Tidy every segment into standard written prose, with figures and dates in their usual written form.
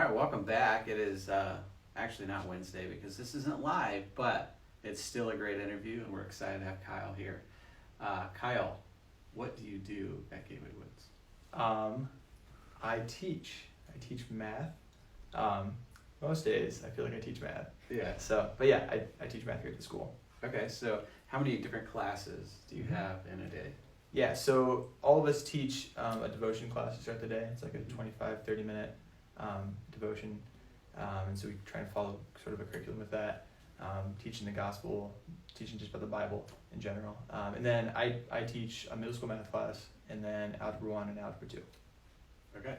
right, welcome back. It is actually not Wednesday because this isn't live, but it's still a great interview, and we're excited to have Kyle here. Kyle, what do you do at Gateway Woods? I teach math. Most days I feel like I teach math. Yeah. But yeah, I teach math here at the school. Okay, so how many different classes do you have in a day? Yeah, so all of us teach a devotion class to start the day. It's like a 25, 30-minute devotion. And so we try and follow sort of a curriculum with that, teaching the gospel, teaching just about the Bible in general. And then I teach a middle school math class, and then Algebra 1 and Algebra 2. Okay.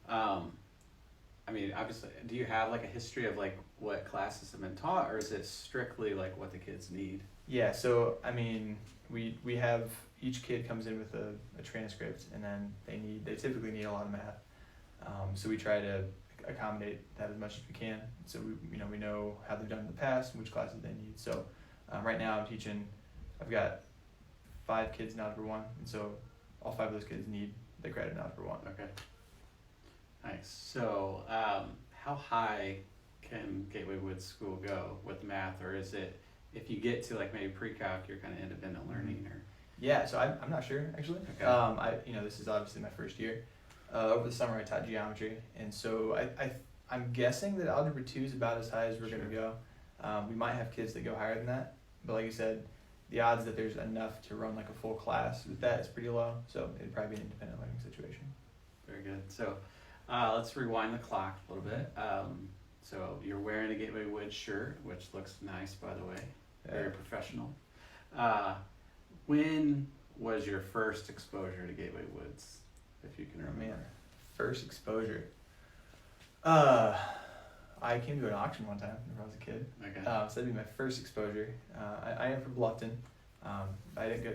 I mean, obviously, do you have like a history of like what classes have been taught, or is it strictly like what the kids need? Yeah, so I mean, we have, each kid comes in with a transcript, and then they typically need a lot of math. So we try to accommodate that as much as we can. So we know how they've done in the past and which classes they need. So right now I've got 5 kids in Algebra 1, and so all 5 of those kids need the credit in Algebra 1. Okay. Nice. So how high can Gateway Woods School go with math, or is it, if you get to like maybe pre-calc, you're kind of independent learning, or? Yeah, so I'm not sure actually. Okay. This is obviously my first year. Over the summer I taught geometry, and so I'm guessing that Algebra 2 is about as high as we're going to go. We might have kids that go higher than that, but like you said, the odds that there's enough to run like a full class with that is pretty low, so it'd probably be an independent learning situation. Very good. So let's rewind the clock a little bit. So you're wearing a Gateway Woods shirt, which looks nice, by the way. Very professional. When was your first exposure to Gateway Woods, if you can remember? Man, first exposure. I came to an auction one time when I was a kid. Okay. So that'd be my first exposure. I am from Bluffton. I didn't go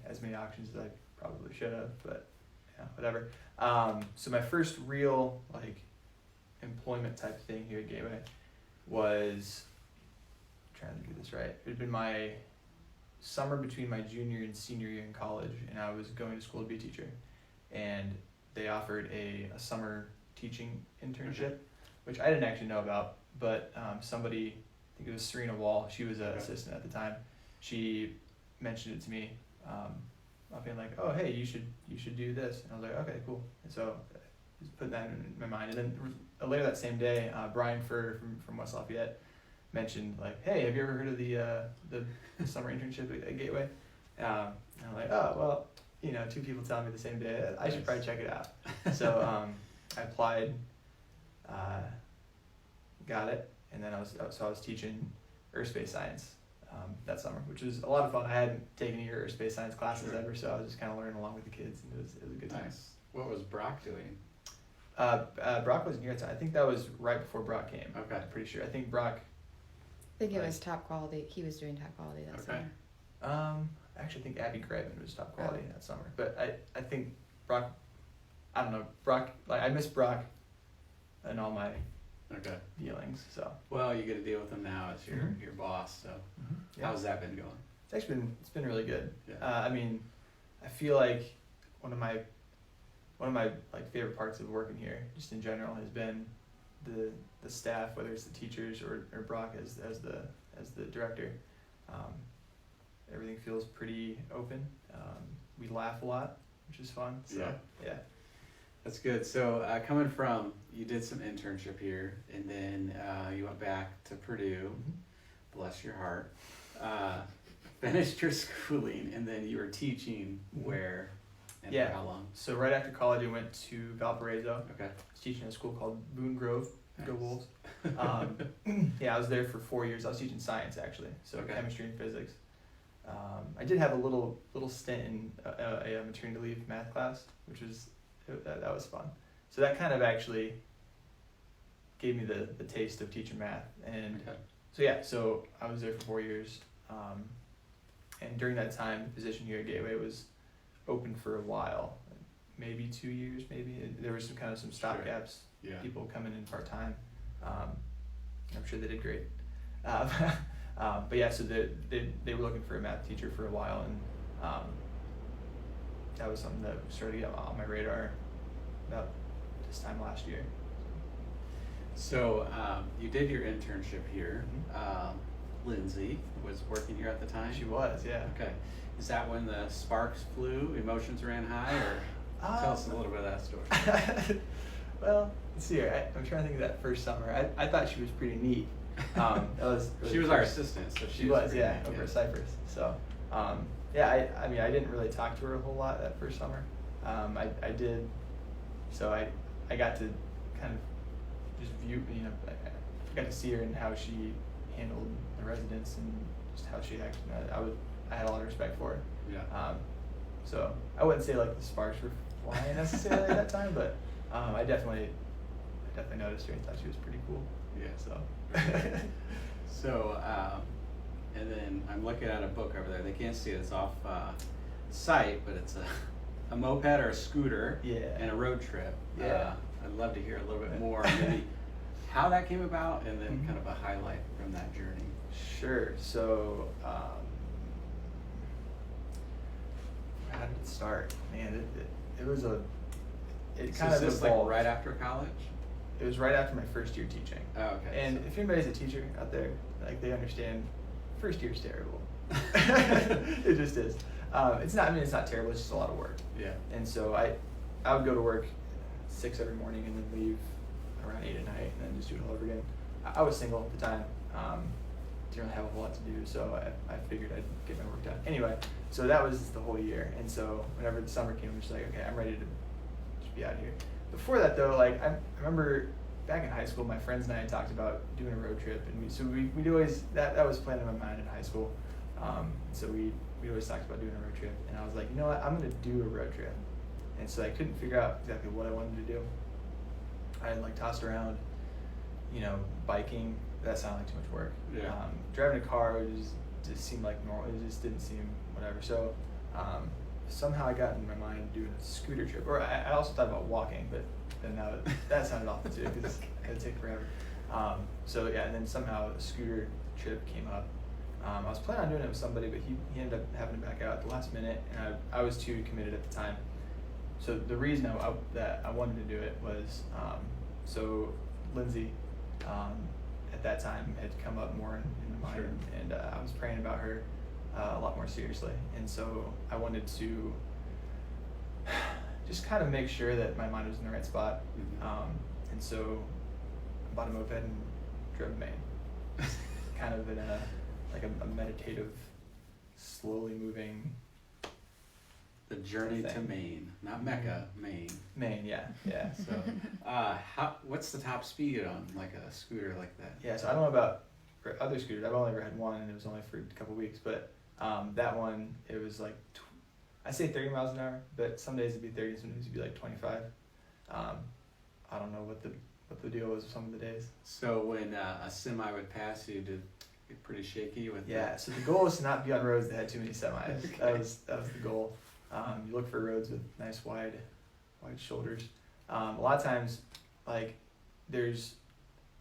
as many auctions as I probably should have, but yeah, whatever. So my first real like employment type thing here at Gateway was, I'm trying to get this right. It had been my summer between my junior and senior year in college, and I was going to school to be a teacher, and they offered a summer teaching internship, which I didn't actually know about, but somebody, I think it was Serena Wall, she was an assistant at the time, she mentioned it to me, being like, oh hey, you should do this, and I was like, okay, cool. And so just putting that in my mind, and then later that same day, Brian Furr from West Lafayette mentioned like, hey, have you ever heard of the summer internship at Gateway? And I'm like, oh well, 2 people telling me the same day, I should probably check it out. So I applied, got it, and then I was teaching earth space science that summer, which was a lot of fun. I hadn't taken any earth space science classes ever, so I was just kind of learning along with the kids, and it was a good time. Nice. What was Brock doing? Brock wasn't here at the time. I think that was right before Brock came. Okay. I'm pretty sure. I think Brock. I think it was top quality. He was doing top quality that Okay. summer. Actually, I think Abby Greitman was top quality that summer. But I think Brock, I don't know, Brock, like I miss Brock and all my dealings, so. Well, you get to deal with him now as your boss, so Yeah. how's that been going? It's been really good. Yeah. I mean, I feel like one of my like favorite parts of working here, just in general, has been the staff, whether it's the teachers or Brock as the director. Everything feels pretty open. We laugh a lot, which is fun. So, yeah. That's good. So coming from, you did some internship here, and then you went back to Purdue, bless your heart, finished your schooling, and then you were teaching where and for how long? So right after college, I went to Valparaiso. Okay. I was teaching at a school called Boone Grove. Nice. Go Wolves. I was there for 4 years. I was teaching science actually, so chemistry and physics. I did have a little stint in a maternity leave math class, which was that was fun. So that kind of actually gave me the taste of teaching math, and so I was there for 4 years, and during that time, the position here at Gateway was open for a while, maybe 2 years, maybe. There was some stopgaps, people coming in part time. I'm sure they did great. But yeah, so they were looking for a math teacher for a while, and that was something that started to get on my radar about this time last year. So you did your internship here. Lindsay was working here at the time. She was, yeah. Okay. Is that when the sparks flew, emotions ran high, or tell us a little bit of that story? Well, let's see here. I'm trying to think of that first summer. I thought she was pretty neat. She was our assistant, so she was, pretty yeah, neat, over at Cypress. So, yeah, I mean, I didn't really talk to her a whole lot that first summer. I did, so I got to kind of just view, you know, I got to see her and how she handled the residents and just how she acted. I had a lot of respect for her. Yeah. So I wouldn't say like the sparks were flying necessarily at that time, but I definitely noticed her and thought she was pretty cool. Yeah. So. So, and then I'm looking at a book over there. They can't see it. It's off site, but it's a moped or a scooter. Yeah. And a road trip. Yeah. I'd love to hear a little bit more, maybe how that came about, and then kind of a highlight from that journey. Sure. So, how did it start? Man, it was a. It kind of this evolved. like right after college. It was right after my first year teaching. Oh, okay. And if anybody's a teacher out there, like they understand, first year's terrible. It just is. It's not. I mean, it's not terrible. It's just a lot of work. Yeah. And so I would go to work 6 every morning and then leave around 8 at night and then just do it all over again. I was single at the time. Didn't really have a whole lot to do, so I figured I'd get my work done. Anyway, so that was the whole year. And so whenever the summer came, I was just like, okay, I'm ready to just be out of here. Before that though, like I remember back in high school, my friends and I had talked about doing a road trip, and we'd always that was playing in my mind in high school. So we always talked about doing a road trip, and I was like, you know what, I'm gonna do a road trip. And so I couldn't figure out exactly what I wanted to do. I had like tossed around, you know, biking. That sounded like too much work. Yeah. Driving a car just seemed like normal. It just didn't seem whatever. So somehow I got in my mind doing a scooter trip. Or I also thought about walking, but then that sounded awful too because it would take forever. So yeah, and then somehow a scooter trip came up. I was planning on doing it with somebody, but he ended up having to back out at the last minute, and I was too committed at the time. So the reason that I wanted to do it was, so Lindsay, at that time had come up more in the mind, Sure. and I was praying about her a lot more seriously, and so I wanted to just kind of make sure that my mind was in the right spot, and so I bought a moped and drove to Maine, kind of in a meditative, slowly moving. The journey to thing. Maine, not Mecca, Maine. Maine, yeah. So, what's the top speed on like a scooter like that? Yeah, so I don't know about other scooters. I've only ever had one, and it was only for a couple weeks. But that one, it was like, I say 30 miles an hour, but some days it'd be 30, some days it'd be like 25. I don't know what the deal was with some of the days. So when a semi would pass you, did it get pretty shaky with? Yeah. So the goal was to not be on roads that had too many semis. Okay. That was the goal. You look for roads with nice wide shoulders. A lot of times, like, there's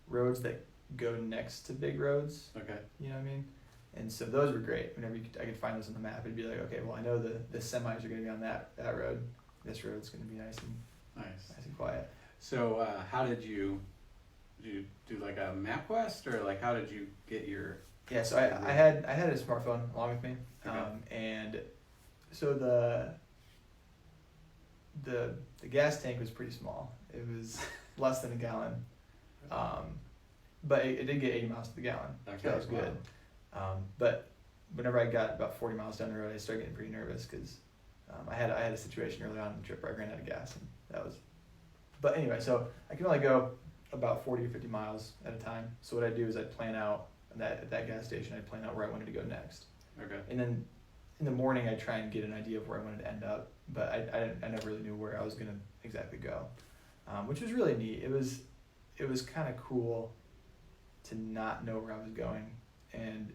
roads that go next to big roads. Okay. You know what I mean? And so those were great. Whenever I could find those on the map, it'd be like, okay, well, I know the semis are going to be on that road. This road's going to be nice and quiet. So how did you do like a MapQuest, or like how did you get your? Yeah, so I had a smartphone along with me, Okay. and so the gas tank was pretty small. It was less than a gallon, but it did get 80 miles to the gallon. Okay, So that was good. But whenever I got about 40 miles down the road, I started getting pretty nervous because I had a situation early on in the trip where I ran out of gas, and that was. But anyway, so I can only go about 40 or 50 miles at a time. So what I do is I plan out at that gas station. I plan out where I wanted to go next. Okay. And then in the morning, I try and get an idea of where I wanted to end up, but I never really knew where I was gonna exactly go, which was really neat. It was kind of cool to not know where I was going, and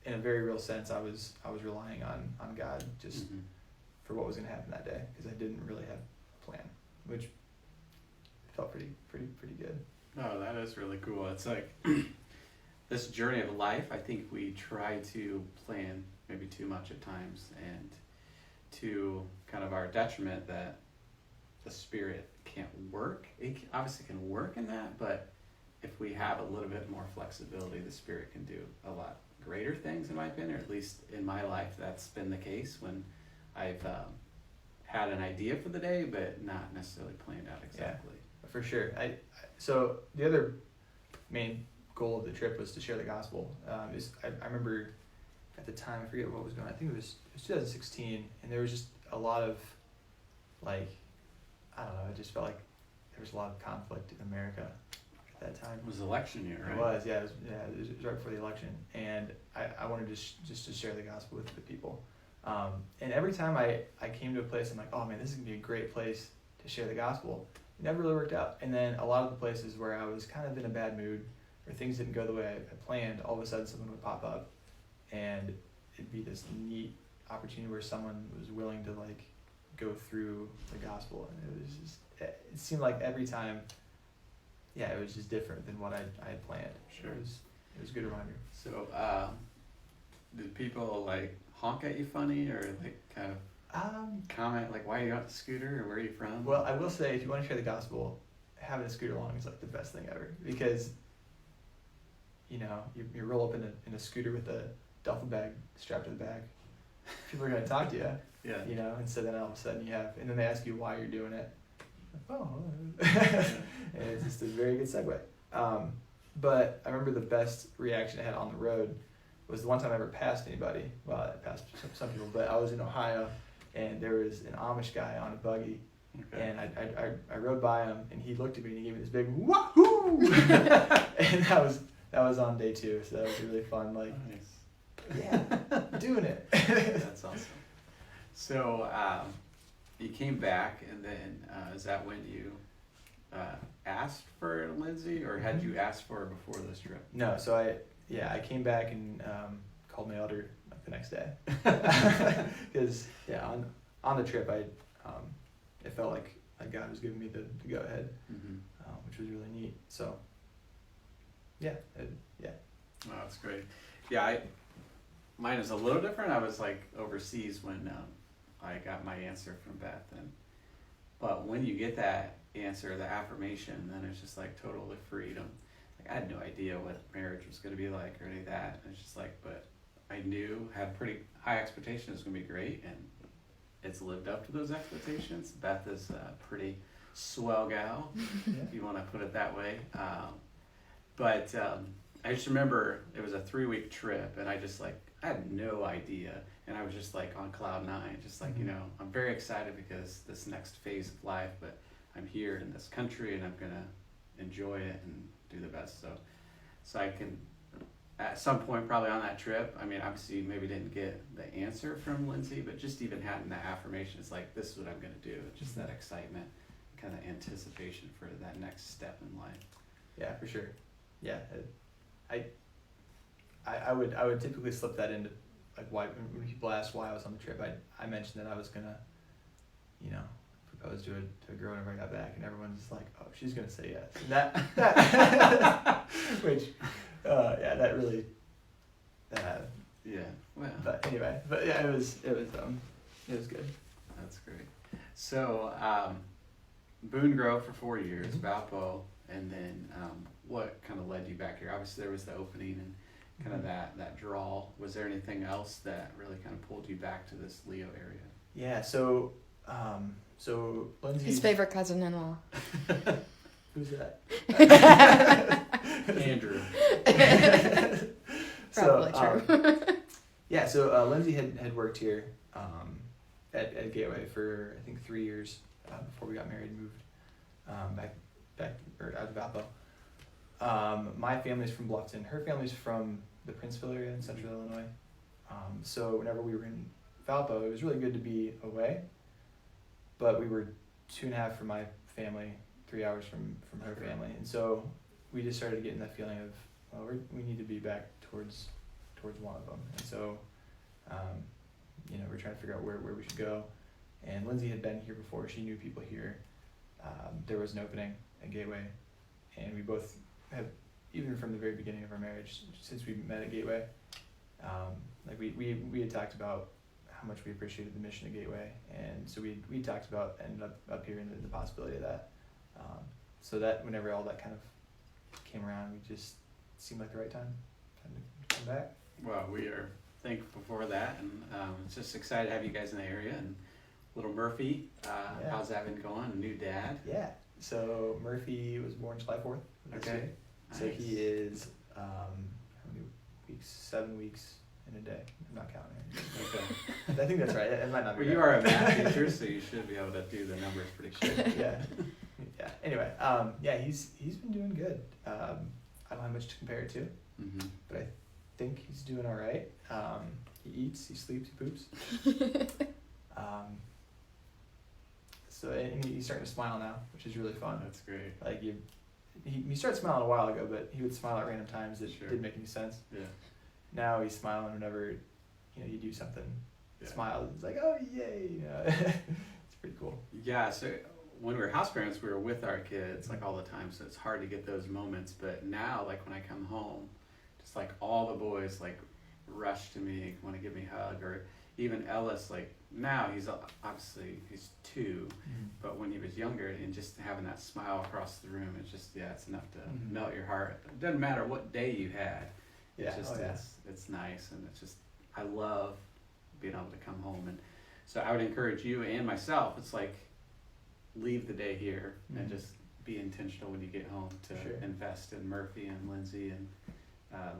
in a very real sense, I was relying on God just for what was gonna happen that day, because I didn't really have a plan, which felt pretty good. Oh, that is really cool. It's like this journey of life. I think we try to plan maybe too much at times, and to kind of our detriment, that the Spirit can't work. It obviously can work in that, but if we have a little bit more flexibility, the Spirit can do a lot greater things, in my opinion, or at least in my life, that's been the case when I've had an idea for the day, but not necessarily planned out exactly. Yeah, for sure. So the other main goal of the trip was to share the gospel. I remember at the time, I forget what was going on. I think it was 2016, and there was just a lot of, like, I don't know, it just felt like there was a lot of conflict in America at that time. It was election year, right? It was, yeah. It was right before the election, and I wanted just to share the gospel with the people. And every time I came to a place, I'm like, oh man, this is gonna be a great place to share the gospel. It never really worked out. And then a lot of the places where I was kind of in a bad mood, or things didn't go the way I planned, all of a sudden someone would pop up, and it'd be this neat opportunity where someone was willing to like go through the gospel, and it was just, it seemed like every time, yeah, it was just different than what I had planned. Sure. It was a good reminder. So, did people like honk at you funny, or like kind of comment like, why are you on the scooter, or where are you from? Well, I will say, if you want to share the gospel, having a scooter along is like the best thing ever, because you know, you roll up in a scooter with a duffel bag strapped to the back, people are going to talk to you. Yeah. You know, and so then all of a sudden and then they ask you why you're doing it. Oh, and it's just a very good segue. But I remember the best reaction I had on the road was the one time I ever passed anybody. Well, I passed some people, but I was in Ohio, and there was an Amish guy on a buggy, Okay. and I rode by him, and he looked at me and he gave me this big wahoo, and that was on day 2, so that was really fun. Like, Nice. yeah, doing it. That's awesome. So, you came back, and then is that when you asked for Lindsay, or had you asked for her before this trip? No, so I came back and called my elder like the next day, because on the trip it felt like God was giving me the go ahead, Mm-hmm. Which was really neat. So yeah. Oh, that's great. Yeah, mine is a little different. I was like overseas when I got my answer from Beth, but when you get that answer, the affirmation, then it's just like totally freedom. Like, I had no idea what marriage was going to be like or any of that. It's just like, but I knew, had pretty high expectations it was going to be great, and it's lived up to those expectations. Beth is a pretty swell gal, if you want to put it that way. But I just remember it was a 3-week trip, and I had no idea, and I was just like on cloud 9, just like, you know, I'm very excited because this next phase of life, but I'm here in this country, and I'm gonna enjoy it and do the best. So I can, at some point probably on that trip, I mean, obviously maybe didn't get the answer from Lindsay, but just even having that affirmation, it's like, this is what I'm gonna do. Just that excitement, kind of anticipation for that next step in life. Yeah, for sure. Yeah, I would typically slip that into, like, why when people ask why I was on the trip, I mentioned that I was gonna, you know, propose to a girl whenever I got back, and everyone's just like, oh, she's gonna say yes. And that which that really Yeah, well, but anyway, but yeah, it was good. that's great. So, Boone Grove for 4 years, Valpo, and then what kind of led you back here? Obviously, there was the opening and kind of that draw. Was there anything else that really kind of pulled you back to this Leo area? Yeah, so Lindsay. His favorite cousin-in-law. Who's that? Andrew. Probably true. Yeah, so Lindsay had worked here at Gateway for I think 3 years before we got married and moved back or out of Valpo. My family's from Bluffton. Her family's from the Princeville area in central Illinois. So whenever we were in Valpo, it was really good to be away. But we were 2.5 from my family, 3 hours from her family, and so we just started getting that feeling of, well, we need to be back towards one of them, and so we're trying to figure out where we should go. And Lindsay had been here before; she knew people here. There was an opening at Gateway, and we both have, even from the very beginning of our marriage, since we met at Gateway, like we had talked about how much we appreciated the mission of Gateway, and so we talked about ending up here in the possibility of that. So that whenever all that kind of came around. We just seemed like the right time to come back. Well, we are thankful for that, and just excited to have you guys in the area. And little Murphy, Yeah. how's that been going? A new dad? Yeah. So Murphy was born July 4th this Okay. year. So Nice. he is how many weeks? 7 weeks in a day. I'm not counting. Okay. I think that's right. It might not be. Well, you right. are a math teacher, so you should be able to do the numbers pretty quick. Yeah. Yeah. Anyway, yeah, he's been doing good. I don't have much to compare it to, Mm-hmm. but I think he's doing all right. He eats, he sleeps, he poops. So and he's starting to smile now, which is really fun. That's great. Like he started smiling a while ago, but he would smile at random times that Sure. didn't make any sense. Yeah. Now he's smiling whenever, you do something. Yeah. Smile. It's like, oh yay, It's pretty cool. Yeah, so when we were house parents, we were with our kids like all the time, so it's hard to get those moments. But now, like when I come home, just like all the boys like rush to me, want to give me a hug, or even Ellis. Like now he's obviously he's 2, but when he was younger, and just having that smile across the room, it's just it's enough to Mhm. melt your heart. It doesn't matter what day you had. Yeah. It's just Oh, yeah. it's nice, and it's just I love being able to come home. And so I would encourage you and myself. It's like leave the day here and Mhm. just be intentional when you get home to Sure. invest in Murphy and Lindsay and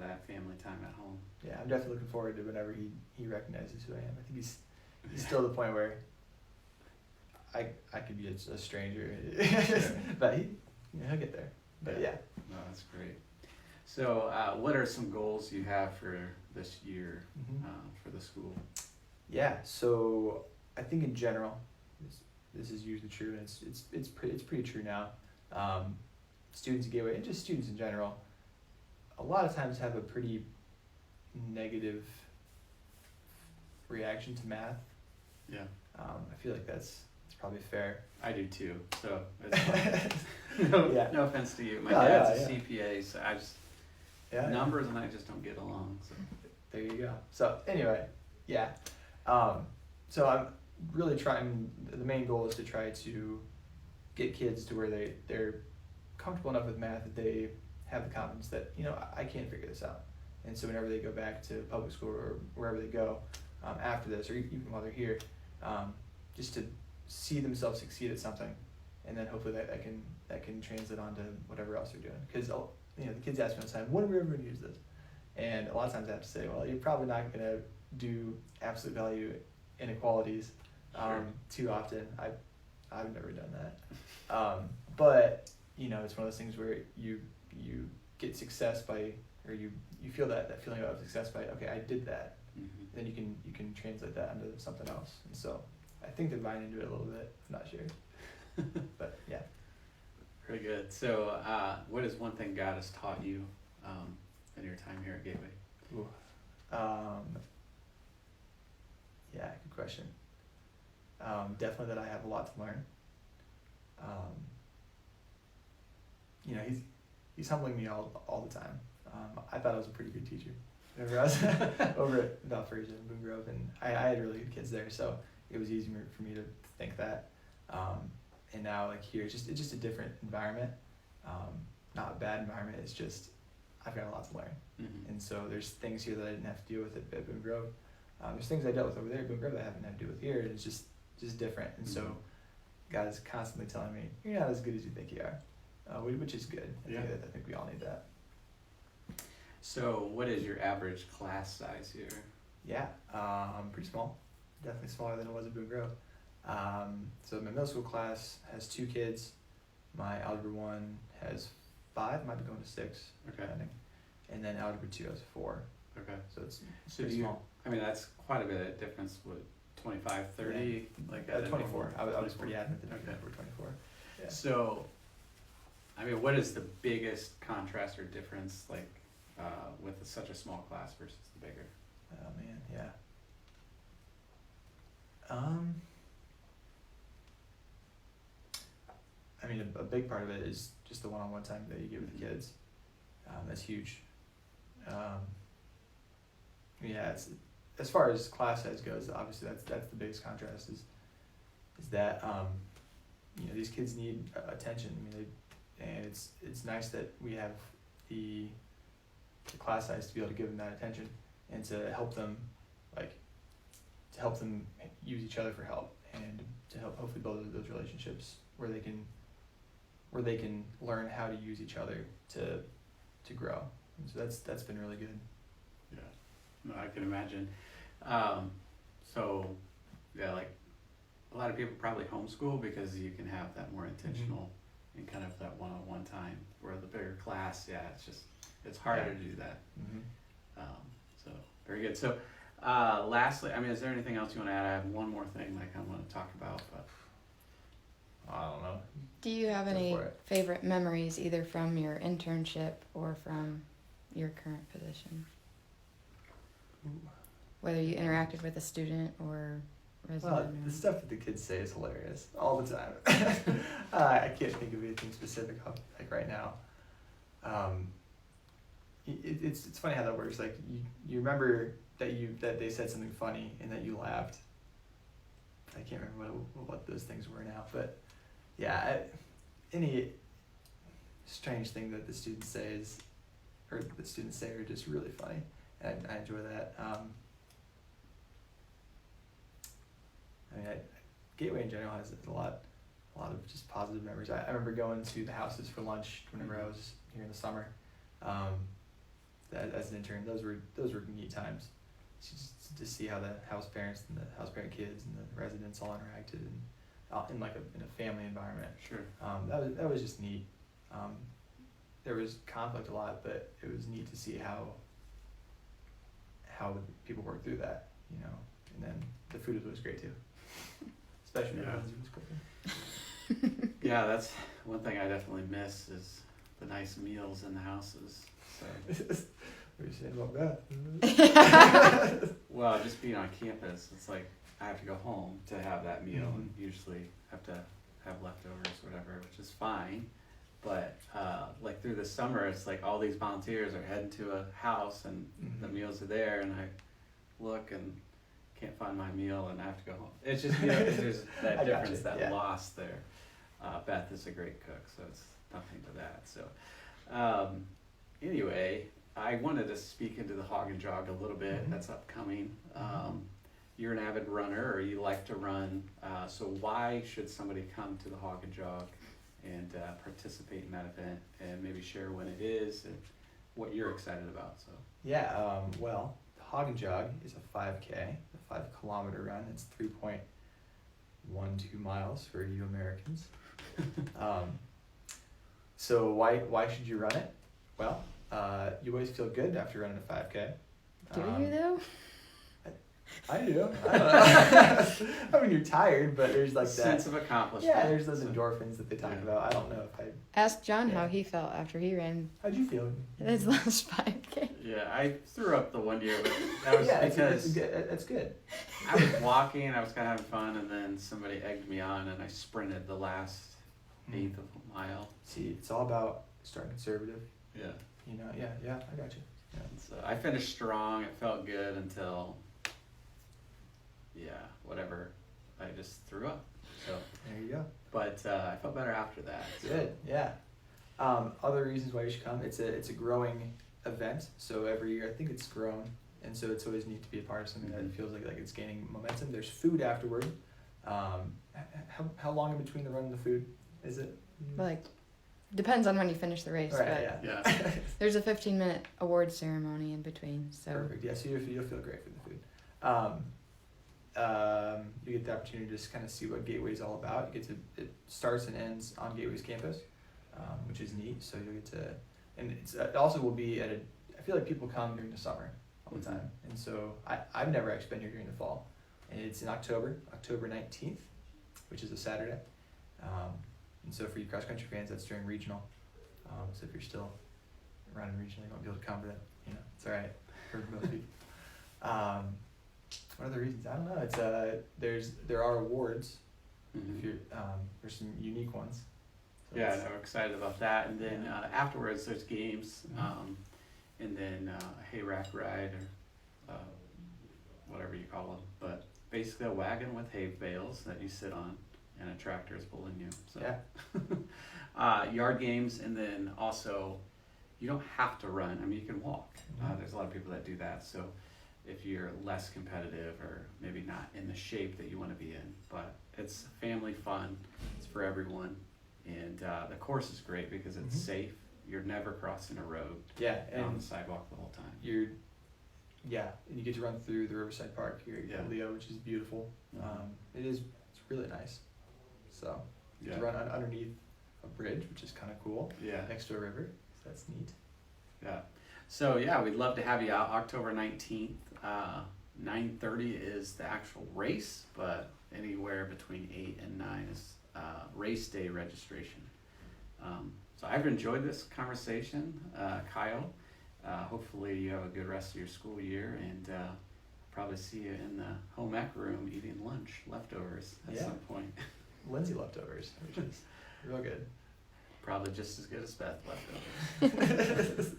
that family time at home. Yeah, I'm definitely looking forward to whenever he recognizes who I am. I think he's still at the point where I could be a stranger, but he'll get there. But yeah. No, that's great. So what are some goals you have for this year for the school? Yeah. So I think in general, this is usually true, and it's pretty true now. Students at Gateway, and just students in general, a lot of times have a pretty negative reaction to math. Yeah, I feel like that's probably fair. I do too. So it's fine. no, Yeah. no offense to you. My No, dad's yeah, a CPA, so I just Yeah. numbers and I just don't get along. So. There you go. So anyway, yeah. So I'm really trying. The main goal is to try to get kids to where they're comfortable enough with math that they have the confidence that I can't figure this out. And so whenever they go back to public school or wherever they go after this, or even while they're here, just to see themselves succeed at something, and then hopefully that can translate onto whatever else they're doing. Because the kids ask me all the time, when are we ever going to use this? And a lot of times I have to say, well, you're probably not going to do absolute value inequalities Sure. too often. I've never done that. But it's one of those things where you get success by, or you feel that feeling of success by, okay, I did that. Mm-hmm. Then you can translate that into something else. And so I think they're buying into it a little bit. I'm not sure. But yeah. Very good. So what is one thing God has taught you in your time here at Gateway? Ooh. Yeah, good question. Definitely that I have a lot to learn. He's humbling me all the time. I thought I was a pretty good teacher. Whenever I was over at Valparaiso and Boone Grove, and I had really good kids there, so it was easy for me to think that. And now here, it's just a different environment. Not a bad environment. It's just I've got a lot to learn. Mm-hmm. And so there's things here that I didn't have to deal with at Boone Grove. There's things I dealt with over there at Boone Grove that I haven't had to deal with here. It's just different. And so God is constantly telling me, you're not as good as you think you are, which is good. I think we all need that. So what is your average class size here? Yeah, pretty small. Definitely smaller than it was at Boone Grove. So my middle school class has 2 kids. My Algebra 1 has 5, might be going to 6, Okay. depending. And then Algebra 2 has 4. Okay. So it's So pretty small. I mean, that's quite a bit of difference with 25, 30, like at a 24. normal- I was pretty adamant that Okay. we're 24. Yeah. So, I mean, what is the biggest contrast or difference, like, with such a small class versus the bigger? Oh man, yeah. I mean, a big part of it is just the one-on-one time that you get with the kids. That's huge. Yeah, it's as far as class size goes. Obviously, that's the biggest contrast. Is that these kids need attention. I mean, and it's nice that we have the class size to be able to give them that attention and to help them use each other for help and to help hopefully build those relationships where they can learn how to use each other to grow. And so that's been really good. Yeah, no, I can imagine. So, yeah, like a lot of people probably homeschool because you can have that more intentional and kind of that one-on-one time. Where the bigger class, it's harder to do that. So very good. So, lastly, I mean, is there anything else you want to add? I have one more thing like I want to talk about, but I don't know. Do you have Go any for it. favorite memories either from your internship or from your current position? Whether you interacted with a student or resident. Well, the stuff that the kids say is hilarious all the time. I can't think of anything specific like right now. It's funny how that works. Like you remember that they said something funny and that you laughed. I can't remember what those things were now, but yeah, any strange thing that the students say are just really funny, and I enjoy that. I mean, Gateway in general has a lot of just positive memories. I remember going to the houses for lunch whenever I was here in the summer. As an intern, those were neat times. Just to see how the house parents and the house parent kids and the residents all interacted in a family environment. sure. That was just neat. There was conflict a lot, but it was neat to see how the people worked through that, you know. And then the food was great too, especially when Lindsay was cooking. Yeah, that's one thing I definitely miss is the nice meals in the houses. So, What are you saying about that? well, just being on campus, it's like I have to go home to have that meal, and usually have to have leftovers or whatever, which is fine. But like through the summer, it's like all these volunteers are heading to a house, and the meals are there, and I look and can't find my meal, and I have to go home. It's just there's that difference, that loss there. Beth is a great cook, so it's nothing to that. So anyway, I wanted to speak into the Hog and Jog a little bit. That's upcoming. You're an avid runner, or you like to run. So why should somebody come to the Hog and Jog and participate in that event, and maybe share when it is and what you're excited about? So Yeah, well, the Hog and Jog is a 5K, a 5-kilometer run. It's 3.12 miles for you Americans. So why should you run it? Well, you always feel good after running a 5K. Do you though? I do. I don't know. I mean, you're tired, but there's like that sense of accomplishment. Yeah, there's those endorphins that they talk about. I don't know if I. Ask John how he felt after he ran How'd you feel? his last 5K. Yeah, I threw up the one year, but that was because that's good. I was walking, I was kind of having fun, and then somebody egged me on, and I sprinted the last eighth of a mile. See, it's all about starting conservative. Yeah. You know, yeah, I got you. Yeah. So I finished strong. It felt good until, whatever. I just threw up. So There you go. but I felt better after that. So. Good, yeah. Other reasons why you should come. It's a growing event, so every year I think it's grown, and so it's always neat to be a part of something that feels like it's gaining momentum. There's food afterward. How long in between the run and the food is it? Like, depends on when you finish the race, Right, but Yeah. there's a 15-minute award ceremony in between. So Perfect. Yeah, so you'll feel great for the food. You get the opportunity to just kind of see what Gateway's all about. It starts and ends on Gateway's campus, which is neat. So you'll get to, and it also will be I feel like people come during the summer all the time, and so I've never actually been here during the fall, and it's in October 19th, which is a Saturday, and so for you cross country fans, that's during regional. So if you're still running regional, you won't be able to come, but it's all right for most people. What are the reasons? I don't know. It's there are awards. If you're there's some unique ones. So Yeah, no, we're excited about that. And then afterwards, there's games, and then a hay rack ride or whatever you call them. But basically, a wagon with hay bales that you sit on, and a tractor is pulling you. So. Yeah. Yard games, and then also you don't have to run. I mean, you can walk. Mhm. There's a lot of people that do that. So if you're less competitive or maybe not in the shape that you want to be in, but it's family fun. It's for everyone. And the course is great because it's Mhm. safe. You're never crossing a road Yeah, on and the sidewalk the whole time. and you get to run through the Riverside Park here at Yeah. Leo, which is beautiful. It's really nice. So you get to Yeah. run underneath a bridge, which is kind of cool, Yeah. next to a river. So that's neat. Yeah. So yeah, we'd love to have you out October 19th. 9:30 is the actual race, but anywhere between 8 and 9 is race day registration. So I've enjoyed this conversation, Kyle. Hopefully you have a good rest of your school year, and probably see you in the home ec room eating lunch, leftovers at Yeah. some point. Lindsay leftovers, which is real good. Probably just as good as Beth leftovers.